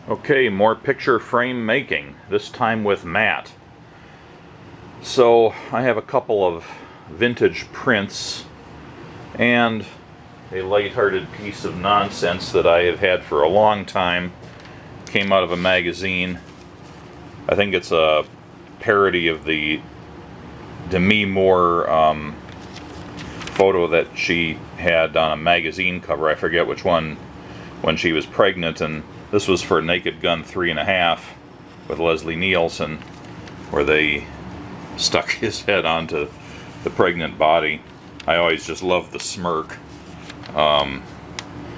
Okay, more picture frame making, this time with matte. So I have a couple of vintage prints and a light-hearted piece of nonsense that I have had for a long time. Came out of a magazine. I think it's a parody of the Demi Moore photo that she had on a magazine cover. I forget which one, when she was pregnant, and this was for Naked Gun 3.5 with Leslie Nielsen, where they stuck his head onto the pregnant body. I always just loved the smirk.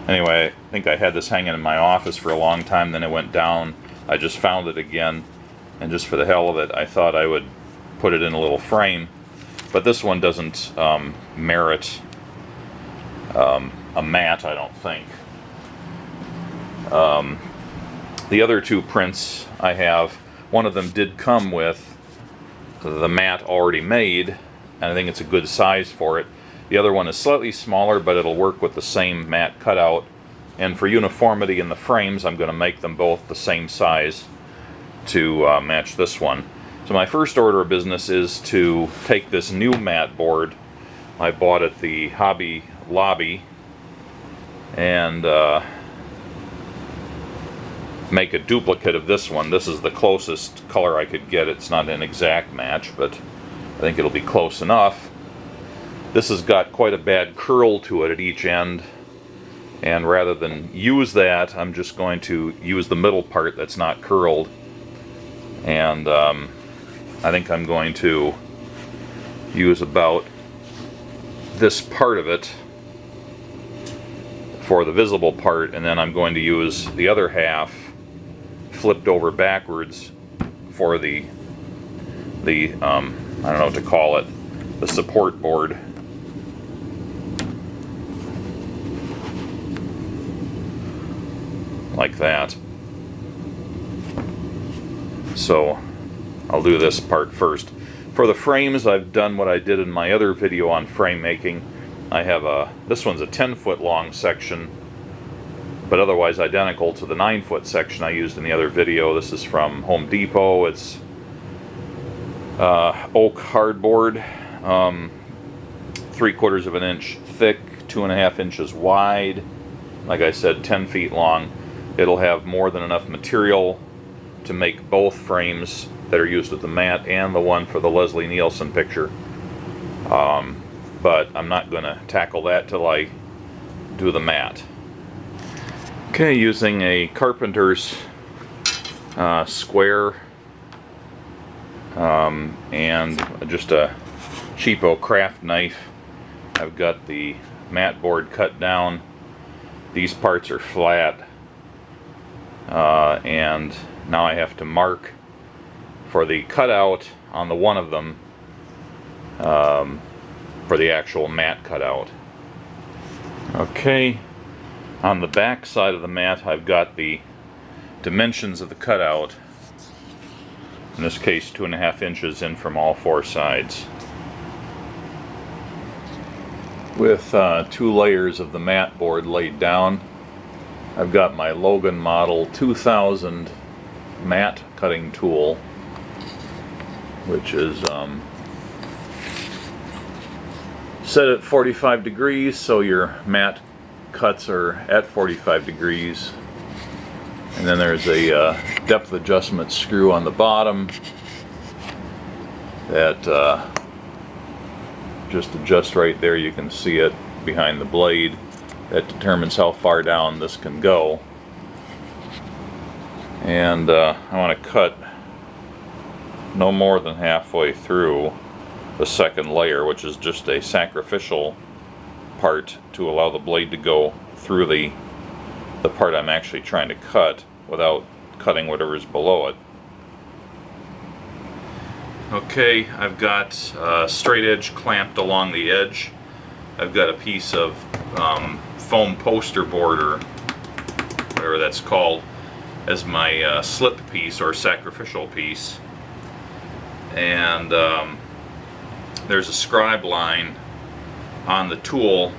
Anyway, I think I had this hanging in my office for a long time, then it went down. I just found it again, and just for the hell of it, I thought I would put it in a little frame. But this one doesn't merit a matte, I don't think. The other two prints I have, one of them did come with the matte already made, and I think it's a good size for it. The other one is slightly smaller, but it'll work with the same matte cutout. And for uniformity in the frames, I'm going to make them both the same size to match this one. So my first order of business is to take this new matte board I bought at the Hobby Lobby and make a duplicate of this one. This is the closest color I could get. It's not an exact match, but I think it'll be close enough. This has got quite a bad curl to it at each end, and rather than use that, I'm just going to use the middle part that's not curled. And I think I'm going to use about this part of it for the visible part, and then I'm going to use the other half flipped over backwards for the I don't know what to call it, the support board. Like that. So I'll do this part first. For the frames, I've done what I did in my other video on frame making. I have this one's a 10-foot long section, but otherwise identical to the 9-foot section I used in the other video. This is from Home Depot. It's oak hardboard, 3/4 of an inch thick, 2.5 inches wide. Like I said, 10 feet long. It'll have more than enough material to make both frames that are used with the matte and the one for the Leslie Nielsen picture. But I'm not going to tackle that till I do the matte. Okay, using a carpenter's square and just a cheapo craft knife, I've got the matte board cut down. These parts are flat. And now I have to mark for the cutout on the one of them for the actual matte cutout. Okay, on the back side of the matte I've got the dimensions of the cutout, in this case 2.5 inches in from all four sides. With 2 layers of the matte board laid down, I've got my Logan Model 2000 matte cutting tool, which is set at 45 degrees, so your matte cuts are at 45 degrees. And then there's a depth adjustment screw on the bottom that just adjusts right there. You can see it behind the blade. That determines how far down this can go. And I want to cut no more than halfway through the second layer, which is just a sacrificial part to allow the blade to go through the part I'm actually trying to cut without cutting whatever's below it. Okay, I've got a straight edge clamped along the edge. I've got a piece of foam poster board, or whatever that's called, as my slip piece or sacrificial piece. And there's a scribe line on the tool,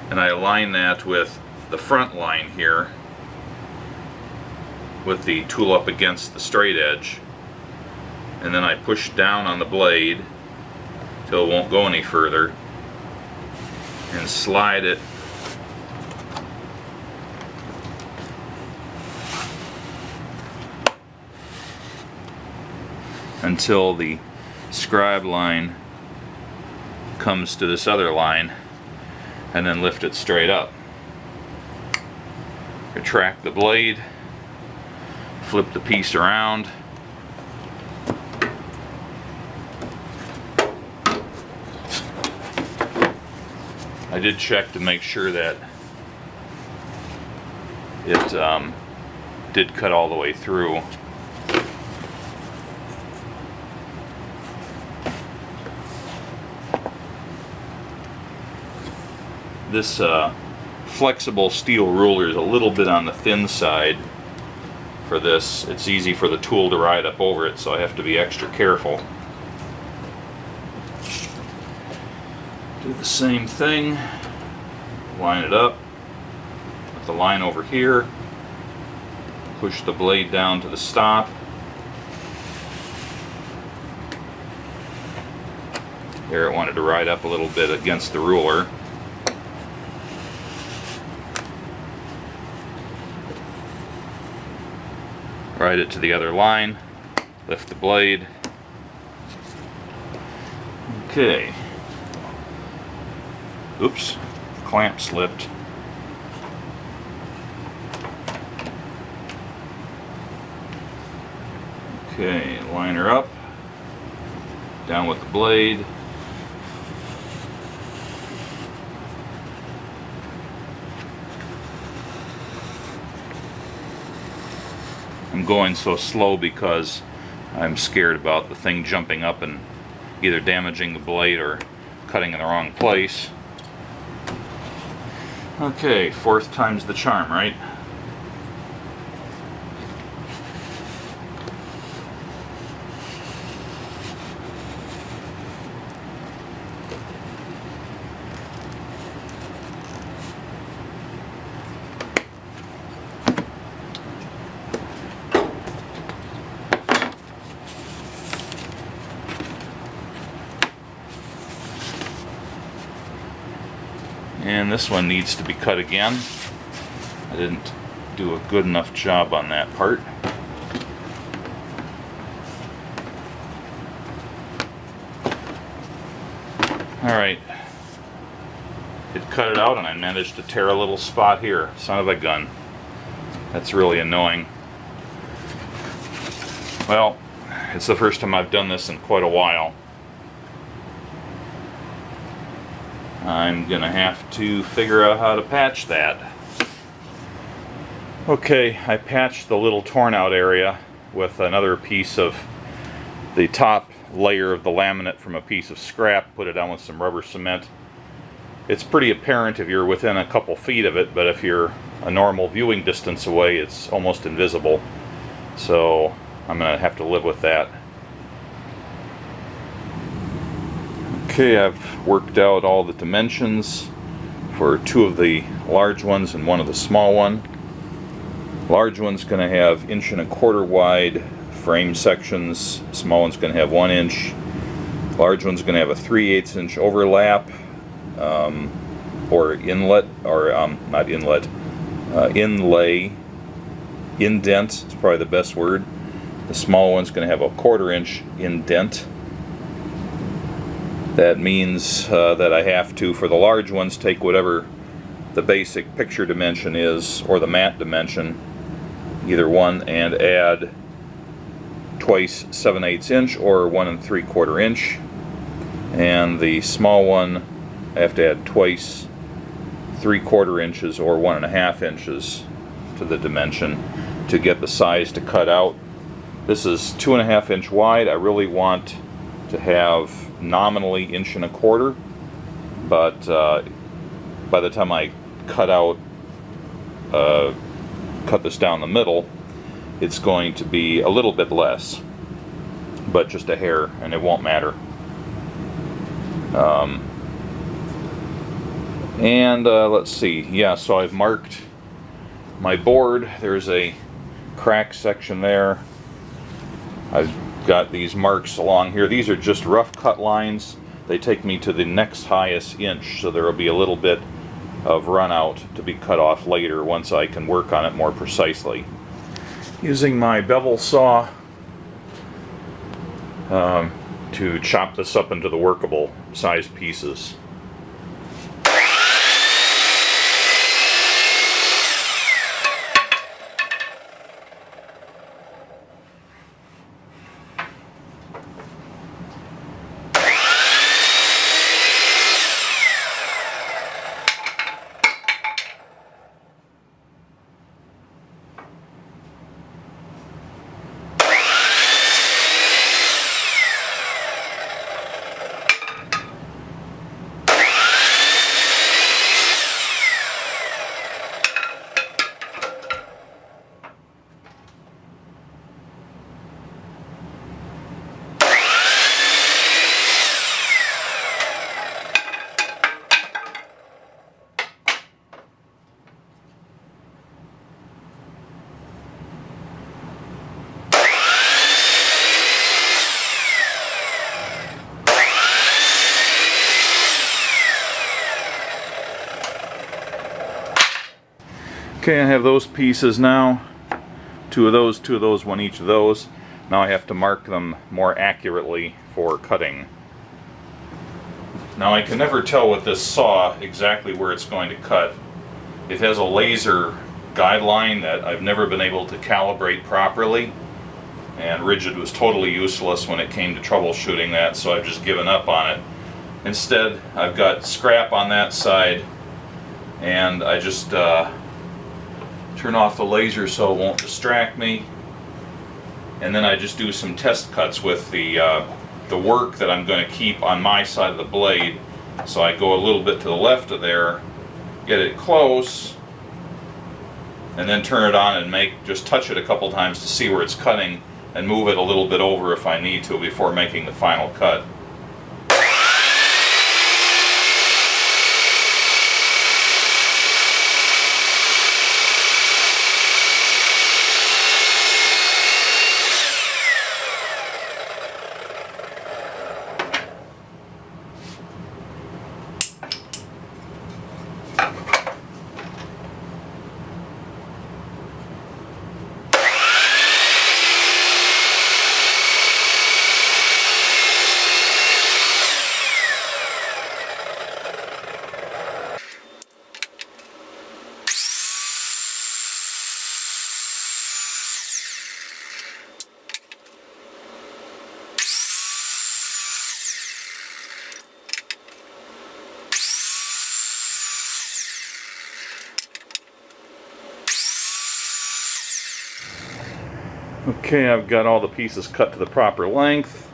and I align that with the front line here. with the tool up against the straight edge, and then I push down on the blade till it won't go any further and slide it until the scribe line comes to this other line, and then lift it straight up. Retract the blade, flip the piece around, I did check to make sure that it did cut all the way through. This flexible steel ruler is a little bit on the thin side for this. It's easy for the tool to ride up over it, so I have to be extra careful. Do the same thing, line it up with the line over here, push the blade down to the stop, there it wanted to ride up a little bit against the ruler. Ride it to the other line, lift the blade. Okay. Oops, clamp slipped. Okay, line her up, down with the blade. I'm going so slow because I'm scared about the thing jumping up and either damaging the blade or cutting in the wrong place. Okay, fourth time's the charm, right? And this one needs to be cut again. I didn't do a good enough job on that part. Alright, it cut it out and I managed to tear a little spot here. Son of a gun. That's really annoying. Well, it's the first time I've done this in quite a while. I'm gonna have to figure out how to patch that. Okay, I patched the little torn out area with another piece of the top layer of the laminate from a piece of scrap, put it on with some rubber cement. It's pretty apparent if you're within a couple feet of it, but if you're a normal viewing distance away, it's almost invisible. So I'm gonna have to live with that. Okay, I've worked out all the dimensions for two of the large ones and one of the small one. Large one's going to have 1¼ inch wide frame sections. Small one's going to have 1 inch. Large one's going to have a 3/8 inch overlap or inlet, or not inlet, inlay, indent is probably the best word. The small one's going to have a 1/4 inch indent. That means that I have to, for the large ones, take whatever the basic picture dimension is, or the mat dimension, either one, and add twice 7/8 inch or 1 3/4 inch. And the small one, I have to add twice 3/4 inches or 1½ inches to the dimension to get the size to cut out. This is 2½ inch wide. I really want to have nominally 1¼ inch, but by the time I cut this down the middle, it's going to be a little bit less, but just a hair, and it won't matter. Let's see, yeah, so I've marked my board. There's a crack section there. I've got these marks along here. These are just rough cut lines. They take me to the next highest inch, so there will be a little bit of run out to be cut off later once I can work on it more precisely. Using my bevel saw to chop this up into the workable sized pieces. Okay, I have those pieces now. Two of those, one each of those. Now I have to mark them more accurately for cutting. Now I can never tell with this saw exactly where it's going to cut. It has a laser guideline that I've never been able to calibrate properly, and rigid was totally useless when it came to troubleshooting that, so I've just given up on it. Instead, I've got scrap on that side, and I just turn off the laser so it won't distract me, and then I just do some test cuts with the work that I'm going to keep on my side of the blade. So I go a little bit to the left of there, get it close, and then turn it on and just touch it a couple times to see where it's cutting, and move it a little bit over if I need to before making the final cut. Okay, I've got all the pieces cut to the proper length,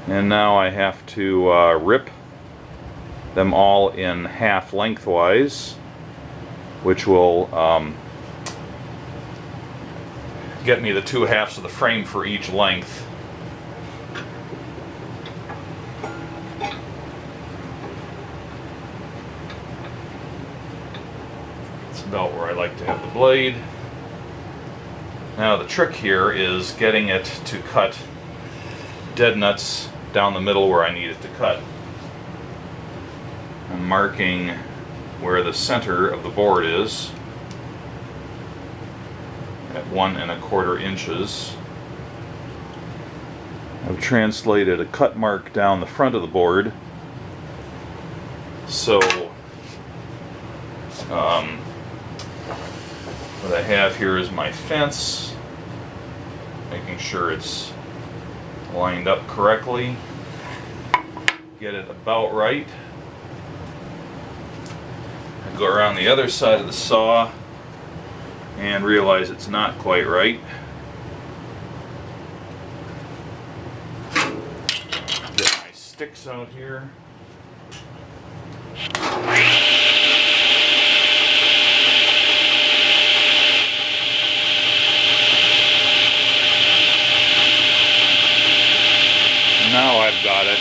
and now I have to rip them all in half lengthwise, which will get me the two halves of the frame for each length. That's about where I like to have the blade. Now the trick here is getting it to cut dead nuts down the middle where I need it to cut. I'm marking where the center of the board is at 1 1/4 inches. I've translated a cut mark down the front of the board, so what I have here is my fence, making sure it's lined up correctly, get it about right. I go around the other side of the saw and realize it's not quite right. Get my sticks out here. Now I've got it.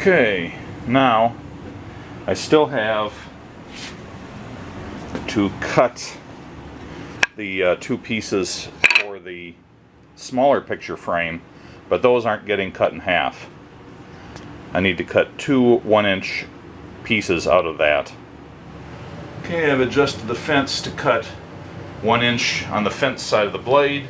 Okay, now I still have to cut the two pieces for the smaller picture frame, but those aren't getting cut in half. I need to cut two 1-inch pieces out of that. Okay, I've adjusted the fence to cut 1 inch on the fence side of the blade.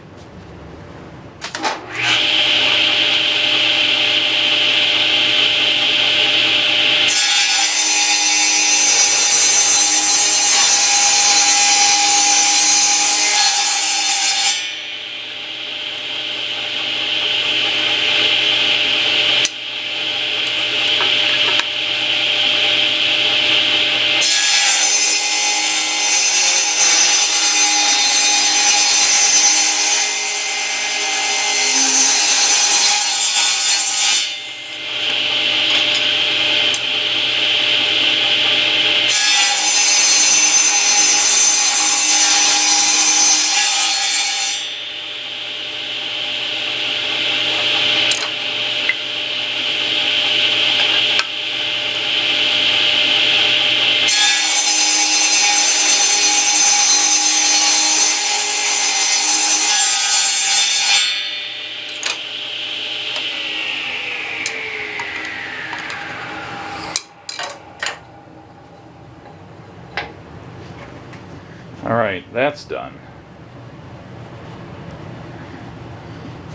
Alright, that's done.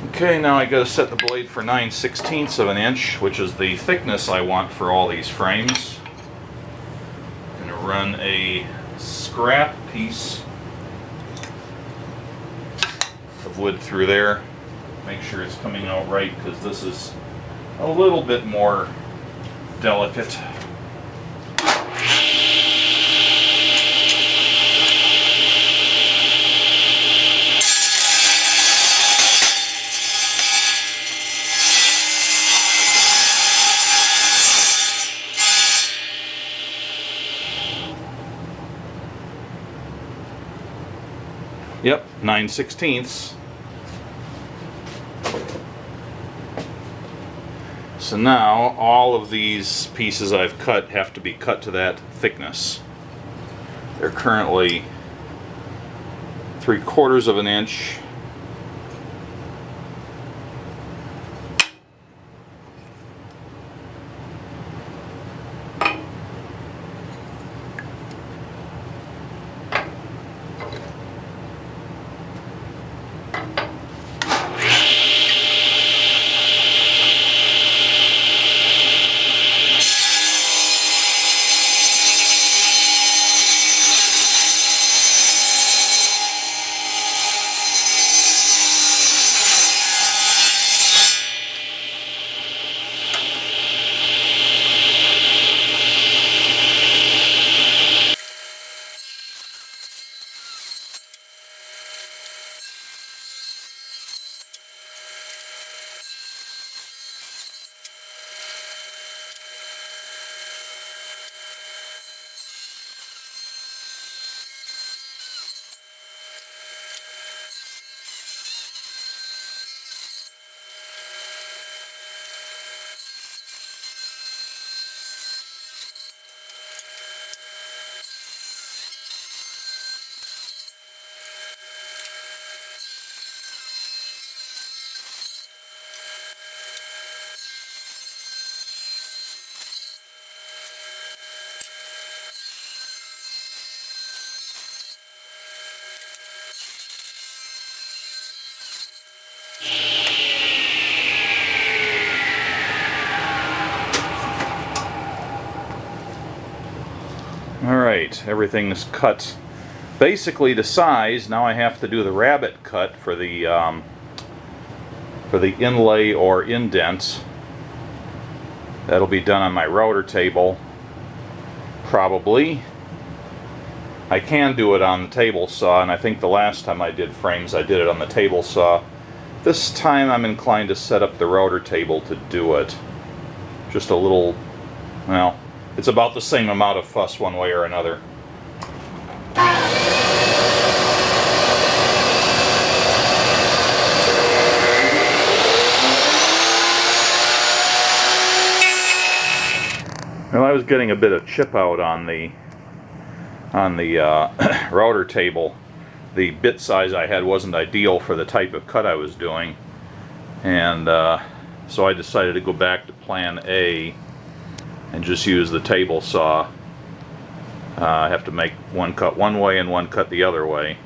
Okay, now I gotta set the blade for 9/16 of an inch, which is the thickness I want for all these frames. I'm gonna run a scrap piece of wood through there. Make sure it's coming out right, because this is a little bit more delicate. Yep, 9/16. So now all of these pieces I've cut have to be cut to that thickness. They're currently 3/4 of an inch. Alright, everything is cut basically to size. Now I have to do the rabbet cut for the inlay or indent. That'll be done on my router table, probably. I can do it on the table saw, and I think the last time I did frames I did it on the table saw. This time I'm inclined to set up the router table to do it. Just a little, well, it's about the same amount of fuss one way or another. getting a bit of chip out on the router table. The bit size I had wasn't ideal for the type of cut I was doing, and so I decided to go back to plan A and just use the table saw. I have to make one cut one way and one cut the other way.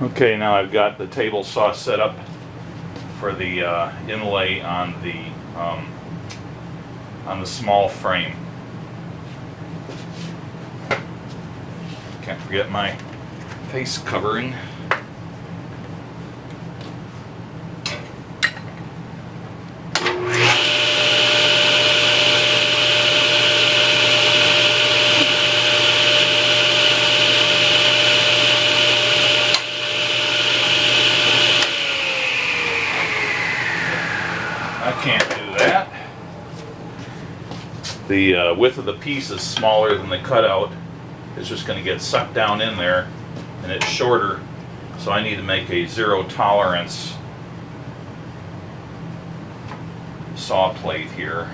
Okay, now I've got the table saw set up for the inlay on the small frame. Can't forget my face covering. I can't do that. The width of the piece is smaller than the cutout. It's just going to get sucked down in there, and it's shorter, so I need to make a zero tolerance saw plate here.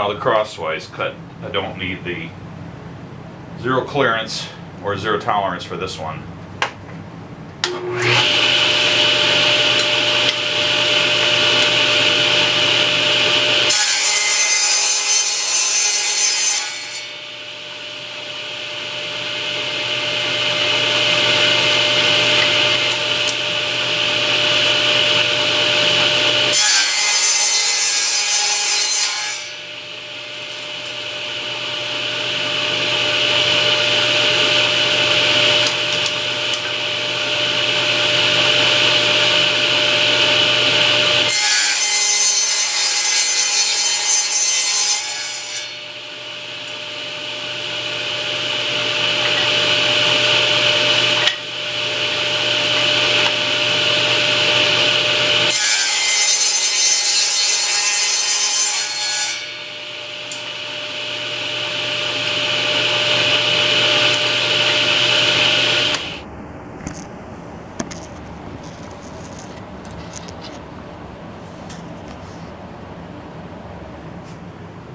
now the crosswise cut. I don't need the zero clearance or zero tolerance for this one.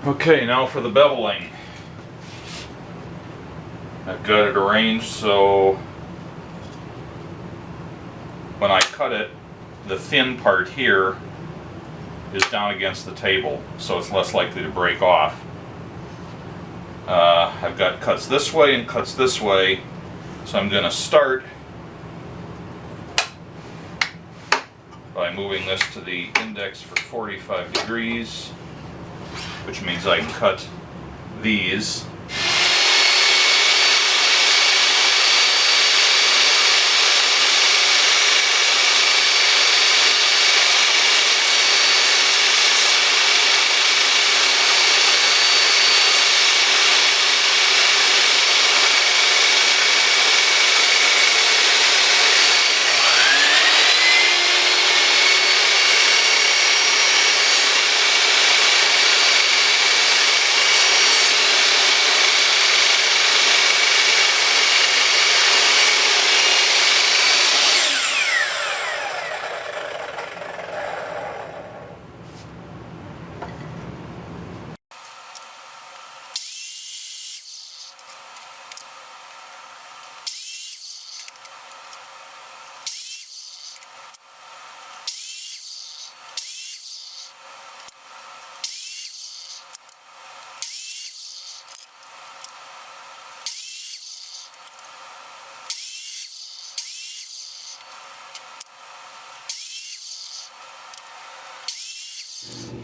Okay, now for the beveling. I've got it arranged so when I cut it, the thin part here is down against the table, so it's less likely to break off. I've got cuts this way and cuts this way, so I'm going to start by moving this to the index for 45 degrees, which means I can cut these.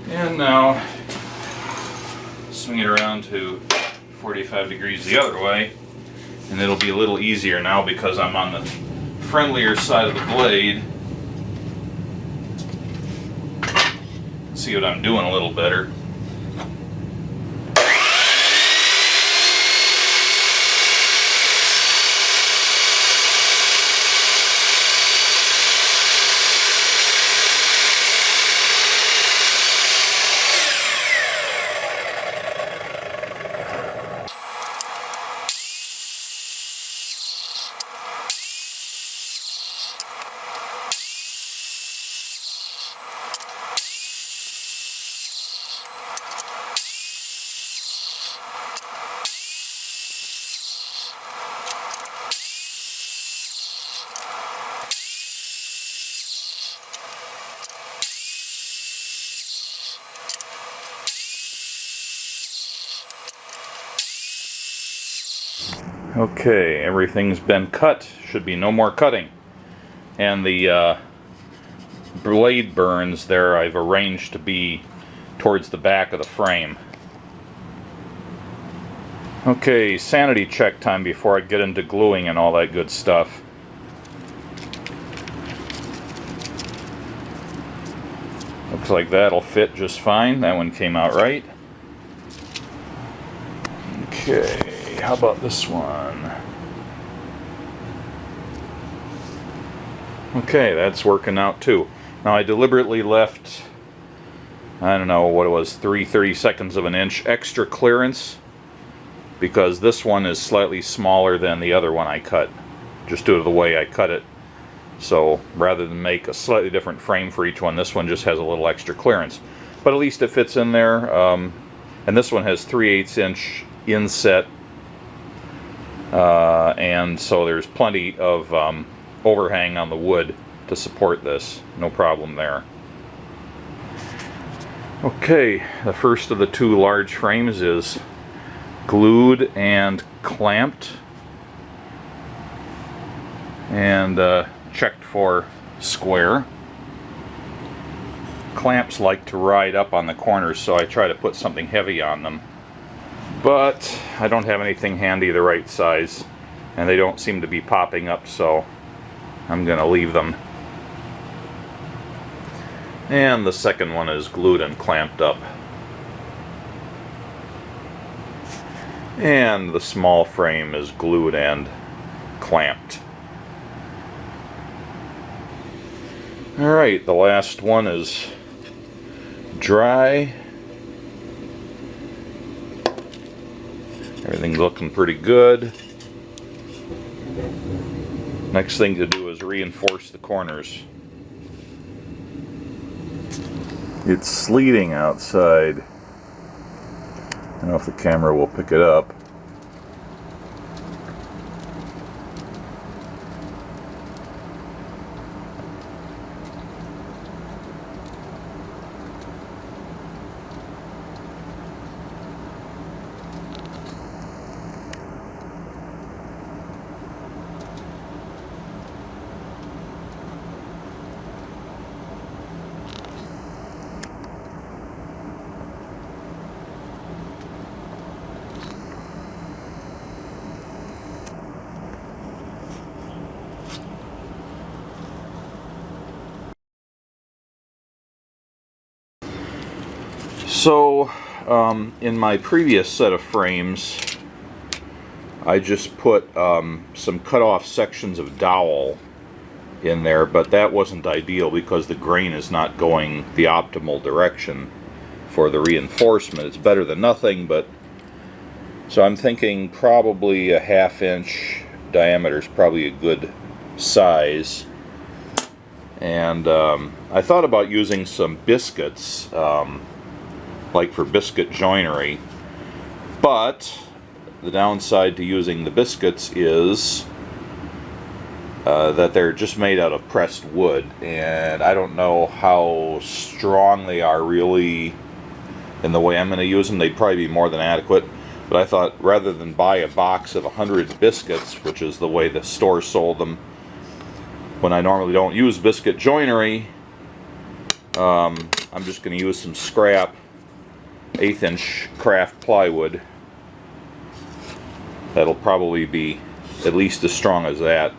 And now swing it around to 45 degrees the other way, and it'll be a little easier now because I'm on the friendlier side of the blade. See what I'm doing a little better. Okay, everything's been cut. Should be no more cutting. And the blade burns there I've arranged to be towards the back of the frame. Okay, sanity check time before I get into gluing and all that good stuff. Looks like that'll fit just fine. That one came out right. Okay, how about this one? Okay, that's working out too. Now I deliberately left, I don't know what it was, 3/32 of an inch extra clearance because this one is slightly smaller than the other one I cut, just due to the way I cut it. So rather than make a slightly different frame for each one, this one just has a little extra clearance. But at least it fits in there. And this one has 3/8 inch inset, and so there's plenty of overhang on the wood to support this. No problem there. Okay, the first of the two large frames is glued and clamped and checked for square. Clamps like to ride up on the corners, so I try to put something heavy on them. But I don't have anything handy the right size, and they don't seem to be popping up, so I'm going to leave them. And the second one is glued and clamped up. And the small frame is glued and clamped. Alright, the last one is dry. Everything's looking pretty good. Next thing to do is reinforce the corners. It's sleeting outside. I don't know if the camera will pick it up. So, in my previous set of frames, I just put some cut-off sections of dowel in there, but that wasn't ideal because the grain is not going the optimal direction for the reinforcement. It's better than nothing, but so I'm thinking probably a 1/2 inch diameter is probably a good size. And I thought about using some biscuits, like for biscuit joinery, but the downside to using the biscuits is that they're just made out of pressed wood, and I don't know how strong they are really in the way I'm going to use them. They'd probably be more than adequate, but I thought rather than buy a box of 100 biscuits, which is the way the store sold them, when I normally don't use biscuit joinery, I'm just going to use some scrap 1/8 inch craft plywood. That'll probably be at least as strong as that.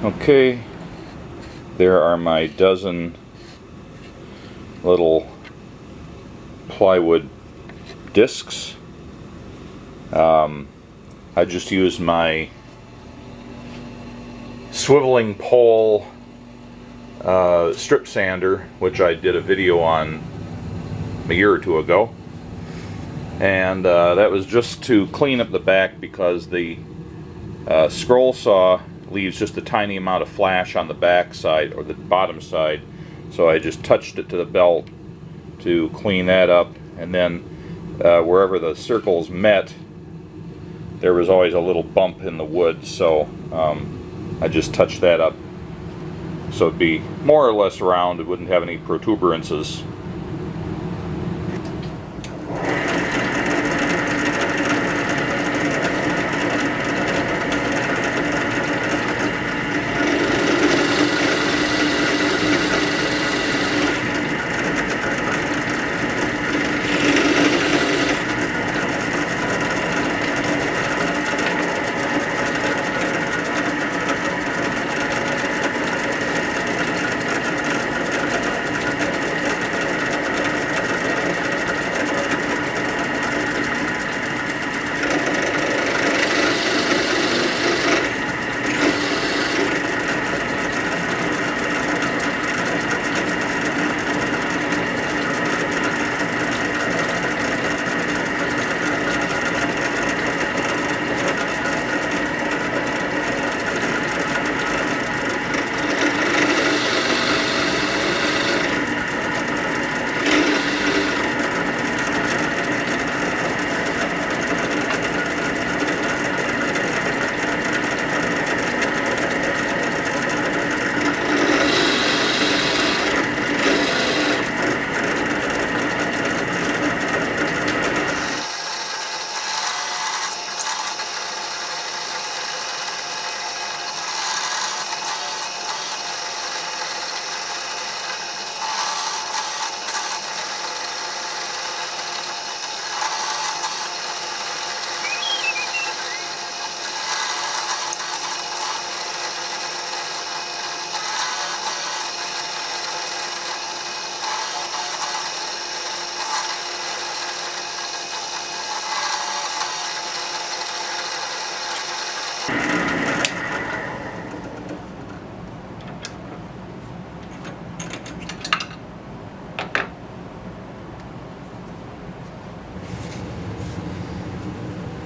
Okay, there are my dozen little plywood discs. I just used my swiveling pole strip sander, which I did a video on a year or two ago, and that was just to clean up the back because the scroll saw leaves just a tiny amount of flash on the back side or the bottom side, so I just touched it to the belt to clean that up, and then wherever the circles met there was always a little bump in the wood, so I just touched that up so it'd be more or less round, it wouldn't have any protuberances.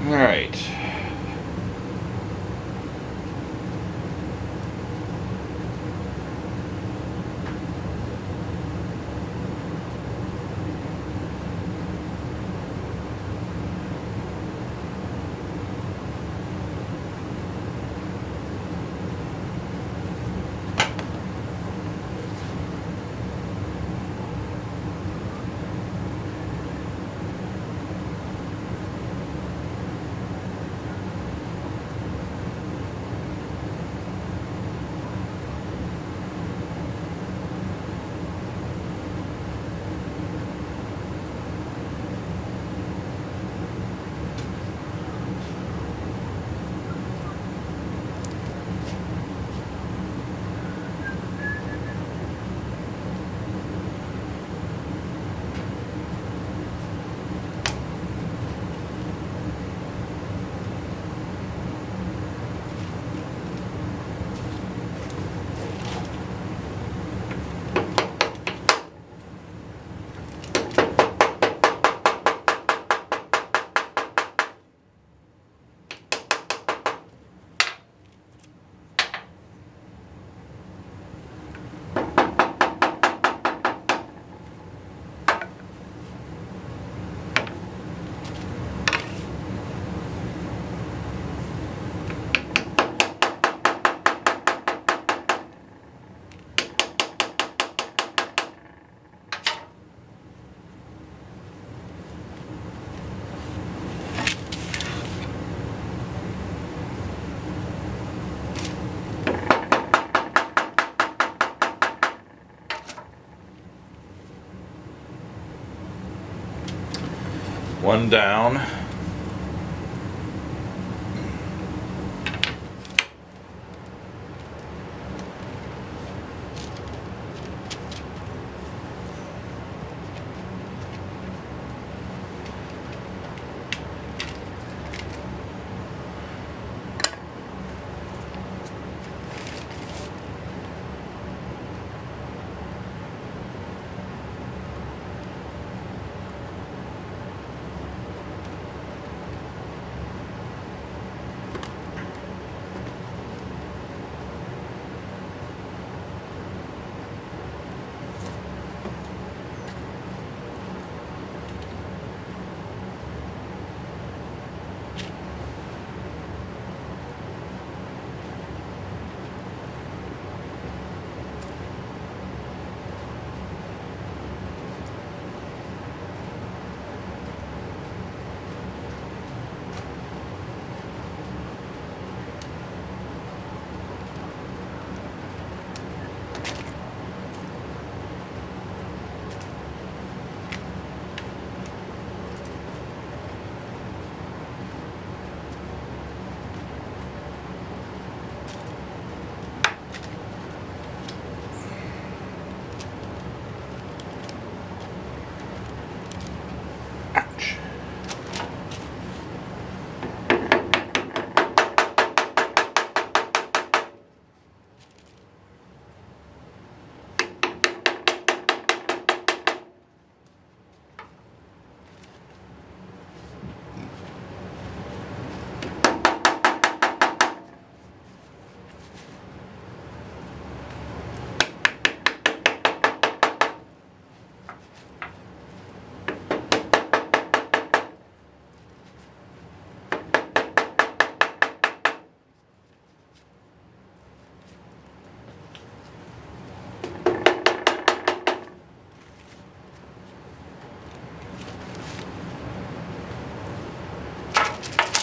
Alright. One down.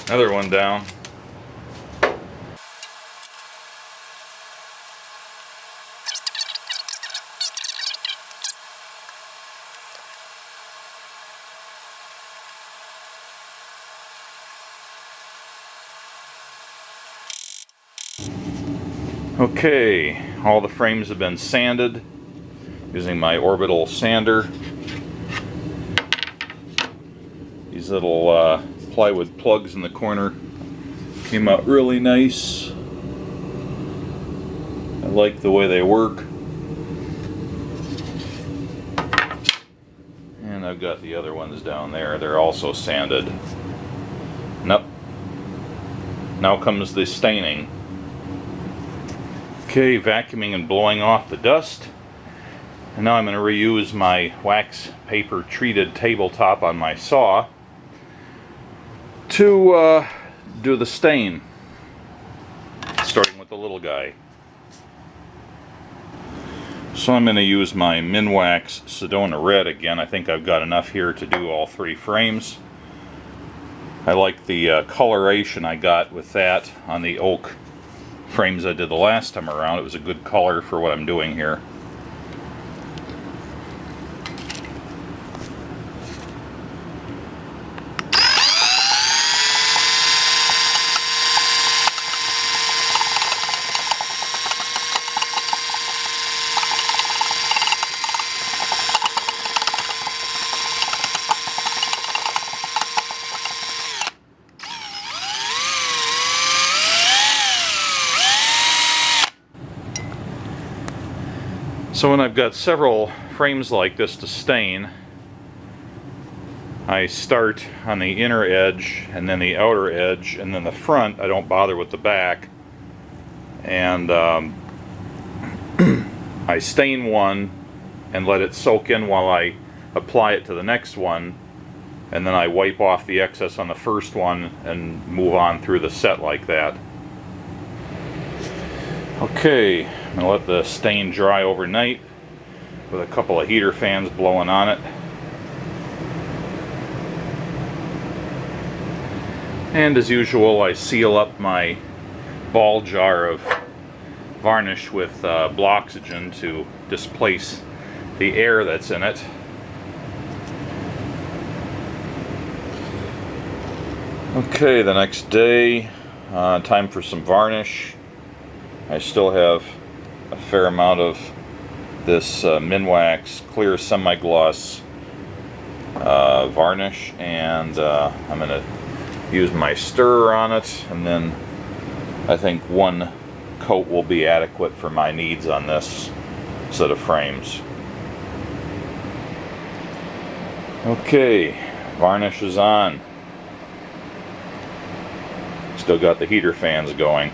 Another one down. Okay, all the frames have been sanded using my orbital sander. These little plywood plugs in the corner came out really nice. I like the way they work. And I've got the other ones down there. They're also sanded. Nope. Now comes the staining. Okay, vacuuming and blowing off the dust. And now I'm going to reuse my wax paper treated tabletop on my saw to do the stain, starting with the little guy. So I'm going to use my Minwax Sedona Red again. I think I've got enough here to do all 3 frames. I like the coloration I got with that on the oak frames I did the last time around. It was a good color for what I'm doing here. So when I've got several frames like this to stain, I start on the inner edge and then the outer edge, and then the front I don't bother with the back, and I stain one and let it soak in while I apply it to the next one, and then I wipe off the excess on the first one and move on through the set like that. Okay, I'm going to let the stain dry overnight with a couple of heater fans blowing on it. And as usual, I seal up my ball jar of varnish with Bloxygen to displace the air that's in it. Okay, the next day, time for some varnish. I still have a fair amount of this Minwax clear semi-gloss varnish, and I'm going to use my stirrer on it, and then I think one coat will be adequate for my needs on this set of frames. Okay, varnish is on. Still got the heater fans going.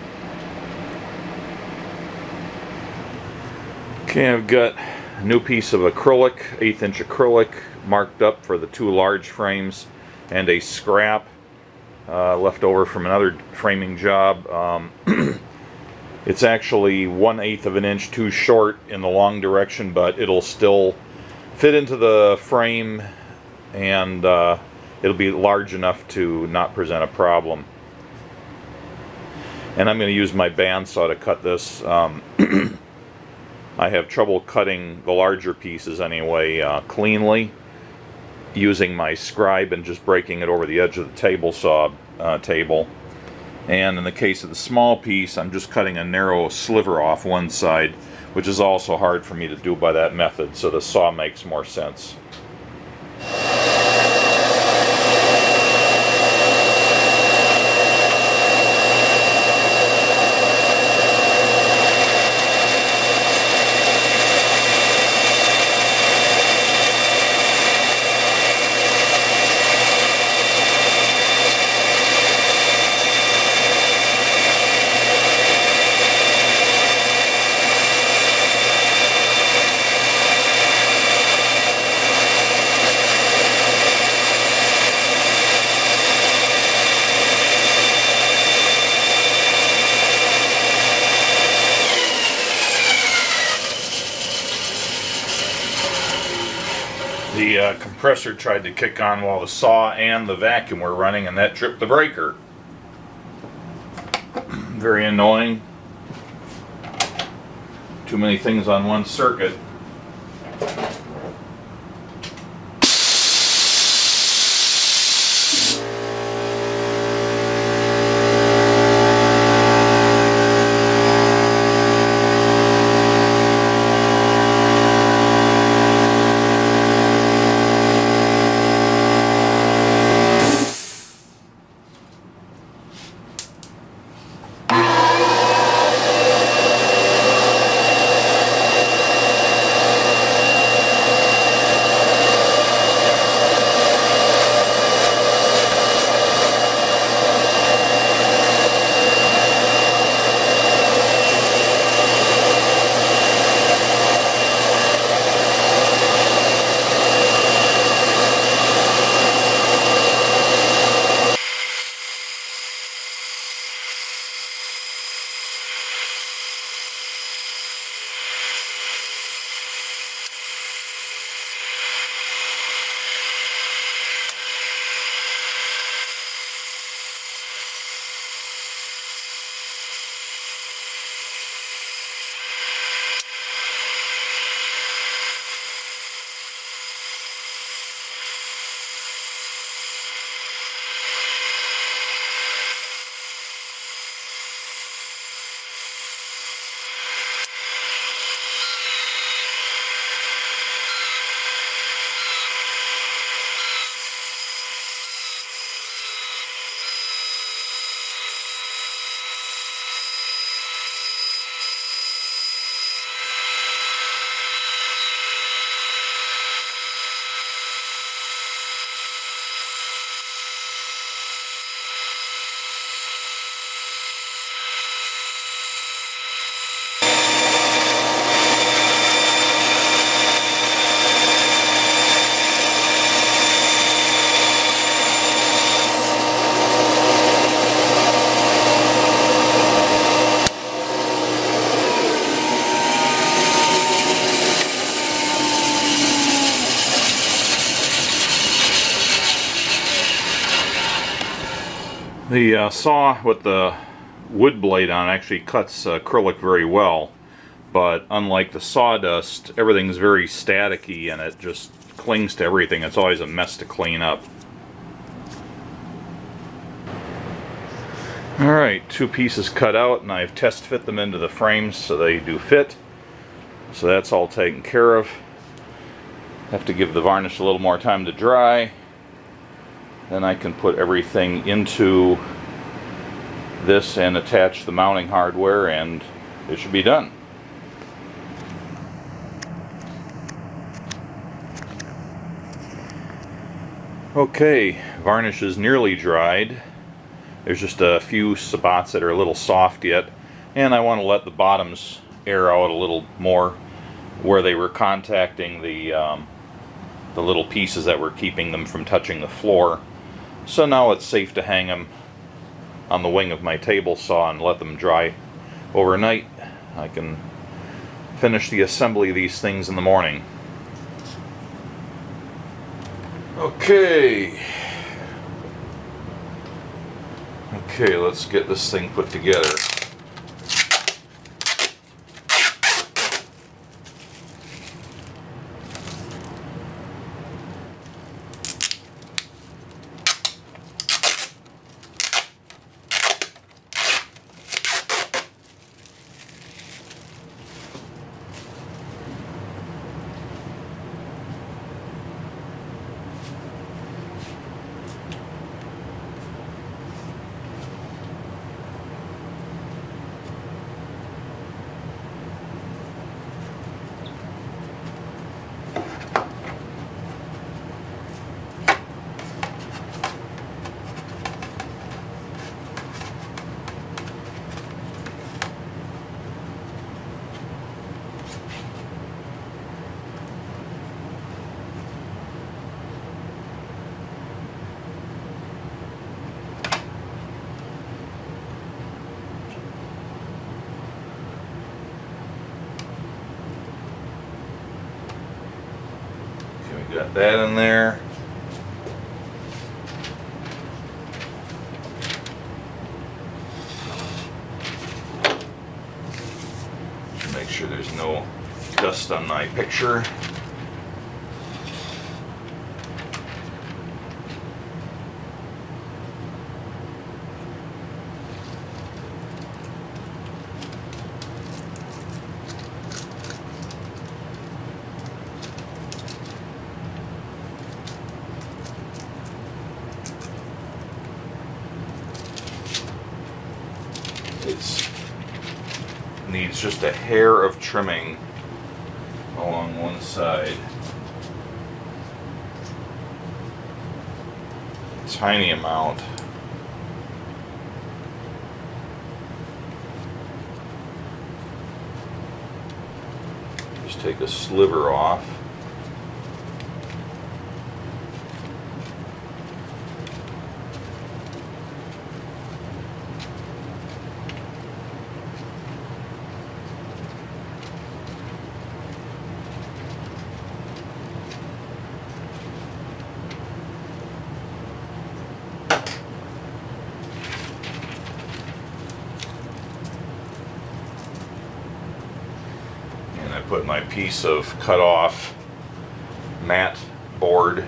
Okay, I've got a new piece of acrylic, 1/8" acrylic, marked up for the 2 large frames, and a scrap left over from another framing job. It's actually 1/8 of an inch too short in the long direction, but it'll still fit into the frame, and it'll be large enough to not present a problem. And I'm going to use my bandsaw to cut this. I have trouble cutting the larger pieces anyway cleanly using my scribe and just breaking it over the edge of the table saw table. And in the case of the small piece, I'm just cutting a narrow sliver off one side, which is also hard for me to do by that method, so the saw makes more sense. The compressor tried to kick on while the saw and the vacuum were running, and that tripped the breaker. Very annoying. Too many things on one circuit. The saw with the wood blade on actually cuts acrylic very well, but unlike the sawdust, everything's very staticky and it just clings to everything. It's always a mess to clean up. Alright, two pieces cut out, and I've test fit them into the frames so they do fit. So that's all taken care of. Have to give the varnish a little more time to dry. Then I can put everything into this and attach the mounting hardware, and it should be done. Okay, varnish is nearly dried. There's just a few spots that are a little soft yet, and I want to let the bottoms air out a little more where they were contacting the little pieces that were keeping them from touching the floor. So now it's safe to hang them on the wing of my table saw and let them dry overnight. I can finish the assembly of these things in the morning. Okay, let's get this thing put together. Got that in there. no dust on my picture. It needs just a hair of trimming along one side. Tiny amount. Just take a sliver off. Put my piece of cut off mat board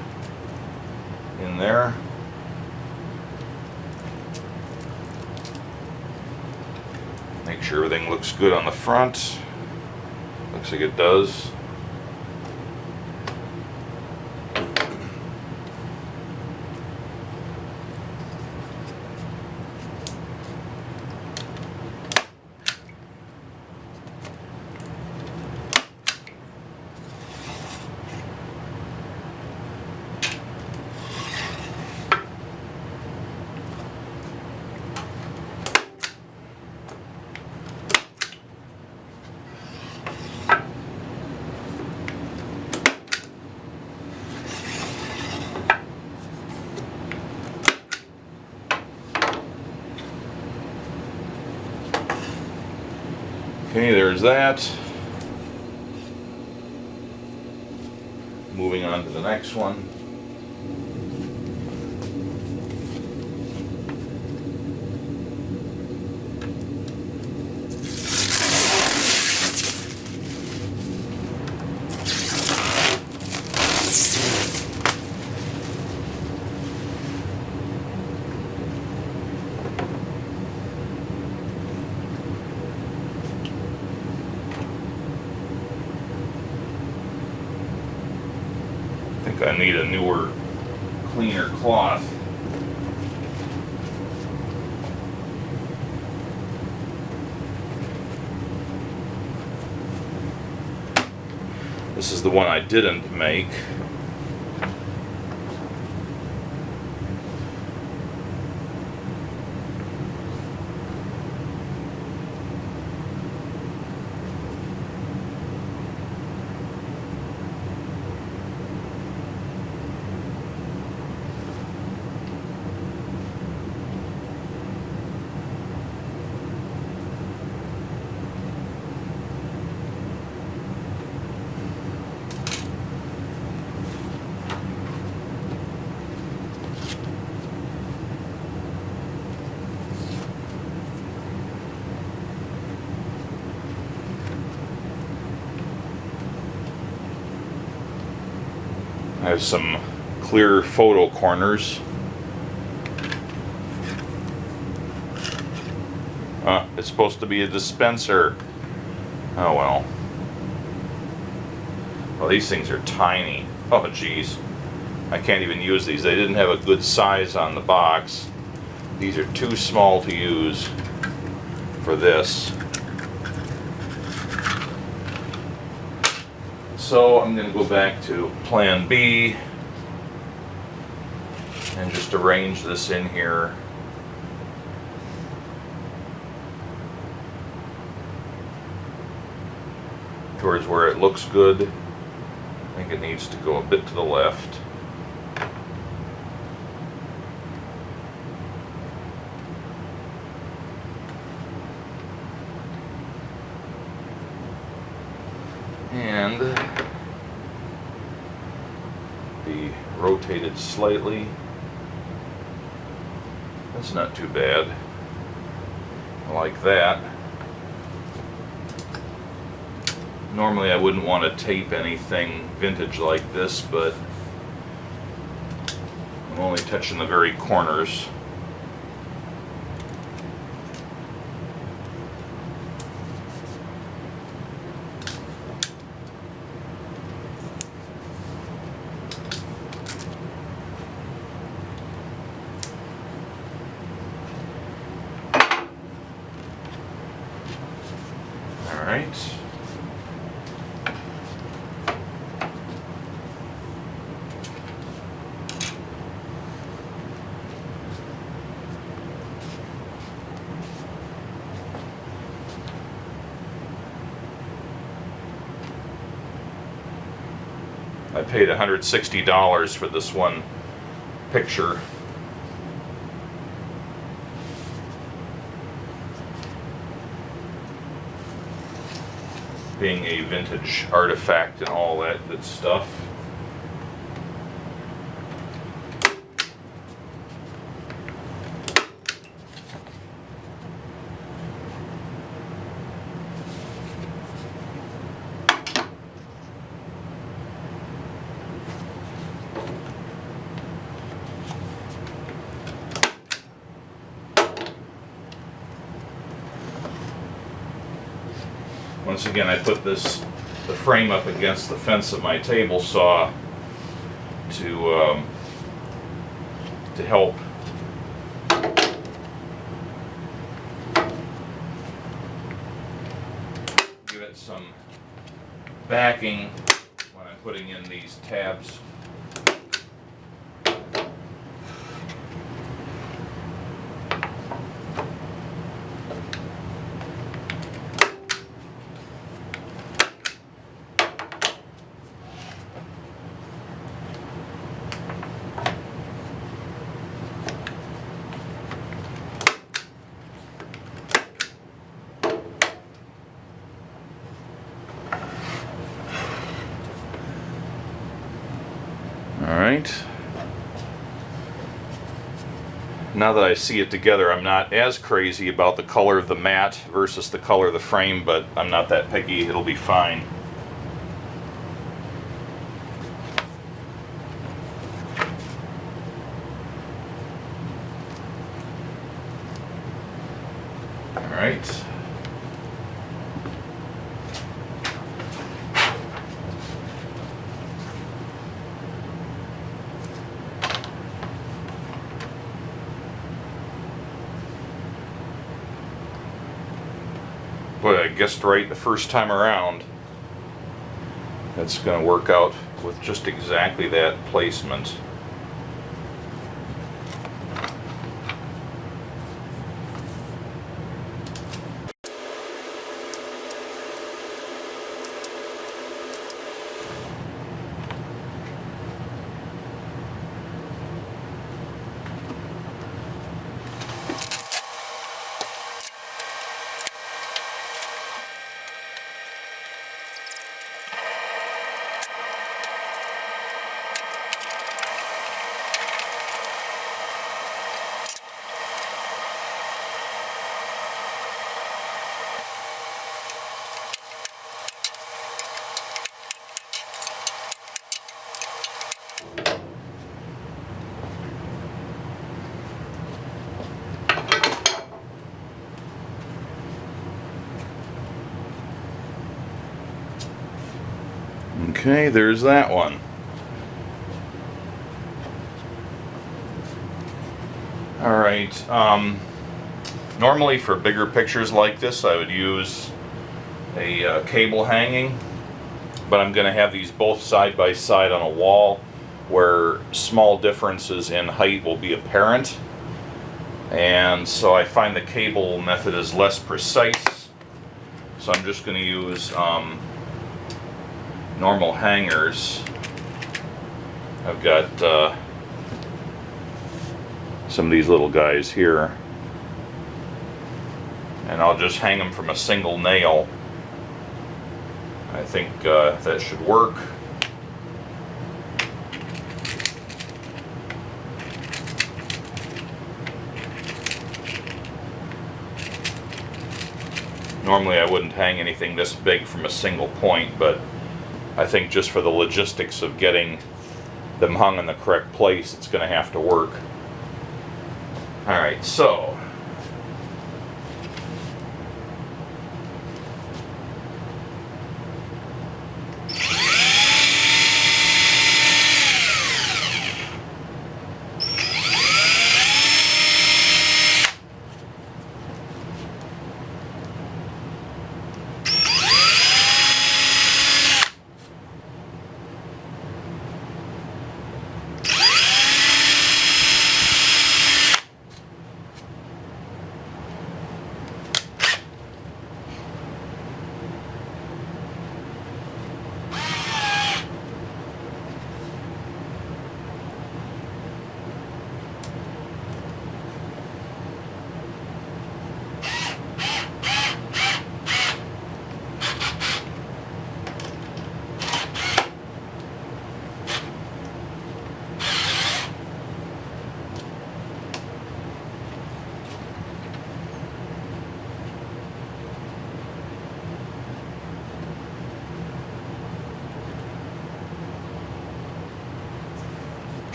in there. Make sure everything looks good on the front. Looks like it does. Okay, there's that. Moving on to the next one. I think I need a newer, cleaner cloth. This is the one I didn't make. I have some clear photo corners. It's supposed to be a dispenser. Oh well. Well, these things are tiny. Oh geez. I can't even use these. They didn't have a good size on the box. These are too small to use for this. So I'm going to go back to Plan B and just arrange this in here. Towards where it looks good. I think it needs to go a bit to the left. And be rotated slightly. That's not too bad. I like that. Normally I wouldn't want to tape anything vintage like this, but I'm only touching the very corners. All right. I paid $160 for this one picture. Being a vintage artifact and all that good stuff. Once again, I put the frame up against the fence of my table saw to help give it some backing when I'm putting in these tabs. Alright, now that I see it together, I'm not as crazy about the color of the mat versus the color of the frame, but I'm not that picky, it'll be fine. Alright. Boy, I guessed right the first time around. That's going to work out with just exactly that placement. Okay, there's that one. Alright, normally for bigger pictures like this I would use a cable hanging, but I'm going to have these both side by side on a wall where small differences in height will be apparent, and so I find the cable method is less precise, so I'm just going to use normal hangers. I've got some of these little guys here, and I'll just hang them from a single nail. I think that should work. Normally I wouldn't hang anything this big from a single point, but I think just for the logistics of getting them hung in the correct place, it's going to have to work. Alright, so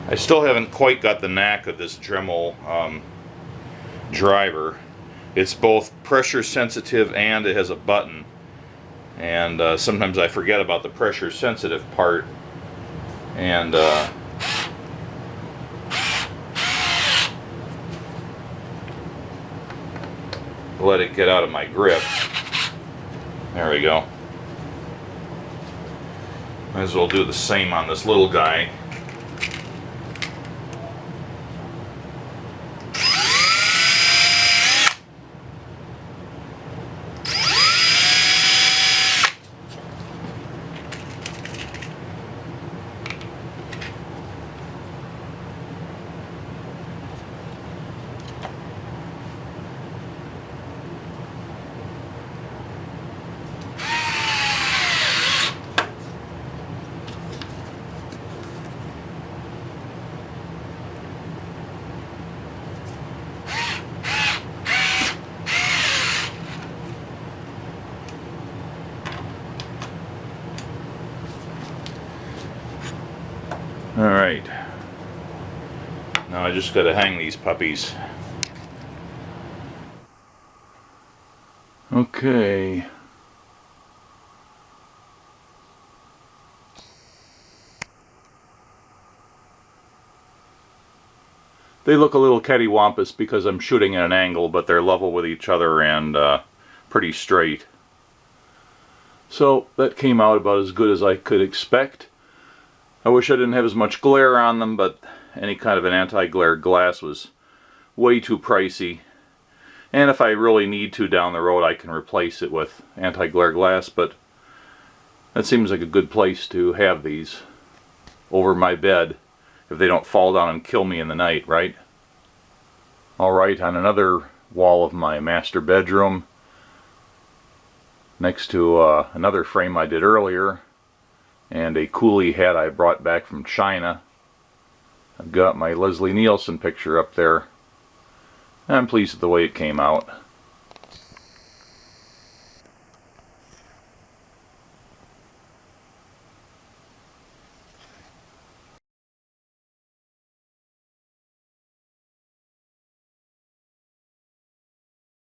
I still haven't quite got the knack of this Dremel driver. It's both pressure sensitive and it has a button, and sometimes I forget about the pressure sensitive part, and let it get out of my grip. There we go. Might as well do the same on this little guy. Alright, now I just gotta hang these puppies. Okay. They look a little cattywampus because I'm shooting at an angle, but they're level with each other and pretty straight. So that came out about as good as I could expect. I wish I didn't have as much glare on them, but any kind of an anti-glare glass was way too pricey. And if I really need to down the road, I can replace it with anti-glare glass, but that seems like a good place to have these over my bed if they don't fall down and kill me in the night, right? Alright, on another wall of my master bedroom, next to another frame I did earlier, and a coolie hat I brought back from China. I've got my Leslie Nielsen picture up there. I'm pleased with the way it came out.